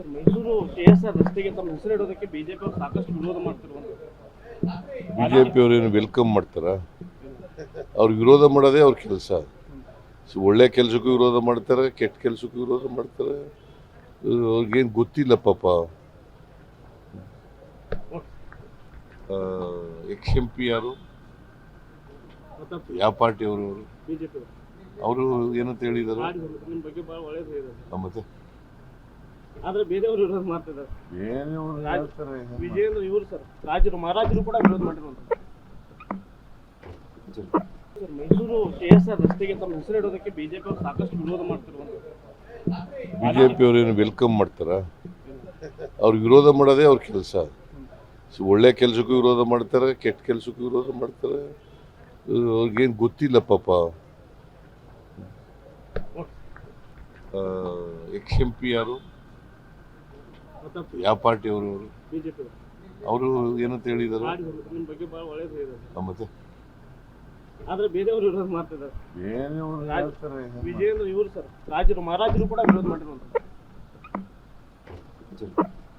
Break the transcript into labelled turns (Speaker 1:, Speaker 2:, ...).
Speaker 1: Sir, Mysuru KSR ರಸ್ತೆಗೆ ತಮ್ಮ ಹೆಸರಿಡೋದಕ್ಕೆ BJP ಅವರು ಸಾಕಷ್ಟು ವಿರೋಧ ಮಾಡ್ತಿರುವಂಥದ್ದು.
Speaker 2: ಬಿಜೆಪಿ ಅವರೇನು ವೆಲ್ಕಮ್ ಮಾಡ್ತಾರ? ಅವ್ರು ವಿರೋಧ ಮಾಡೋದೇ ಅವ್ರ ಕೆಲಸ. ಒಳ್ಳೆ ಕೆಲಸಕ್ಕೂ ವಿರೋಧ ಮಾಡ್ತಾರೆ, ಕೆಟ್ಟ ಕೆಲಸಕ್ಕೂ ವಿರೋಧ ಮಾಡ್ತಾರೆ. ಅವ್ರಿಗೇನು ಗೊತ್ತಿಲ್ಲ ಪಾಪ. XMP ಯಾರು, ಯಾವ ಪಾರ್ಟಿ ಅವರು?
Speaker 1: ಬಿಜೆಪಿ
Speaker 2: ಅವರು ಏನಂತ ಹೇಳಿದರು?
Speaker 1: ನಿಮ್ಮ ಬಗ್ಗೆ ಬಹಳ ಒಳ್ಳೇದು ಹೇಳಿದ್ದಾರೆ.
Speaker 2: ಮತ್ತೆ
Speaker 1: ಆದ್ರೆ ಬೇರೆಯವರು ವಿರೋಧ ಮಾಡ್ತಿದ್ದಾರೆ.
Speaker 2: ಹೇಳ್ತಾರೆ
Speaker 1: ವಿಜಯೇಂದ್ರ ಇವರು ಸರ್, ಮಹಾರಾಜರು ಕೂಡ ವಿರೋಧ ಮಾಡಿರುವಂಥದ್ದು. ಸರ್, ಮೈಸೂರು KSR ರಸ್ತೆಗೆ ತಮ್ಮ ಹೆಸರಿಡೋದಕ್ಕೆ ಬಿಜೆಪಿ ಅವರು ಸಾಕಷ್ಟು ವಿರೋಧ ಮಾಡ್ತಿರುವಂಥದ್ದು.
Speaker 2: ಬಿಜೆಪಿ ಅವರೇನು ವೆಲ್ಕಮ್ ಮಾಡ್ತಾರ? ಅವ್ರು ವಿರೋಧ ಮಾಡೋದೇ ಅವ್ರ ಕೆಲಸ. ಒಳ್ಳೆ ಕೆಲಸಕ್ಕೂ ವಿರೋಧ ಮಾಡ್ತಾರೆ, ಕೆಟ್ಟ ಕೆಲಸಕ್ಕೂ ವಿರೋಧ ಮಾಡ್ತಾರೆ. ಅವ್ರಿಗೇನು ಗೊತ್ತಿಲ್ಲ ಪಾಪ. XMP ಯಾರು, ಯಾವ ಪಾರ್ಟಿ ಅವರು?
Speaker 1: ಬಿಜೆಪಿ
Speaker 2: ಅವರು ಏನಂತ ಹೇಳಿದರು?
Speaker 1: ನಿಮ್ಮ ಬಗ್ಗೆ ಬಹಳ ಒಳ್ಳೇದು ಹೇಳಿದ್ದಾರೆ.
Speaker 2: ಮತ್ತೆ
Speaker 1: ಆದ್ರೆ ಬೇರೆಯವರು ವಿರೋಧ ಮಾಡ್ತಿದ್ದಾರೆ.
Speaker 2: ಹೇಳ್ತಾರೆ
Speaker 1: ವಿಜಯೇಂದ್ರ ಇವರು ಸರ್, ಮಹಾರಾಜರು ಕೂಡ ವಿರೋಧ ಮಾಡಿರುವಂಥದ್ದು.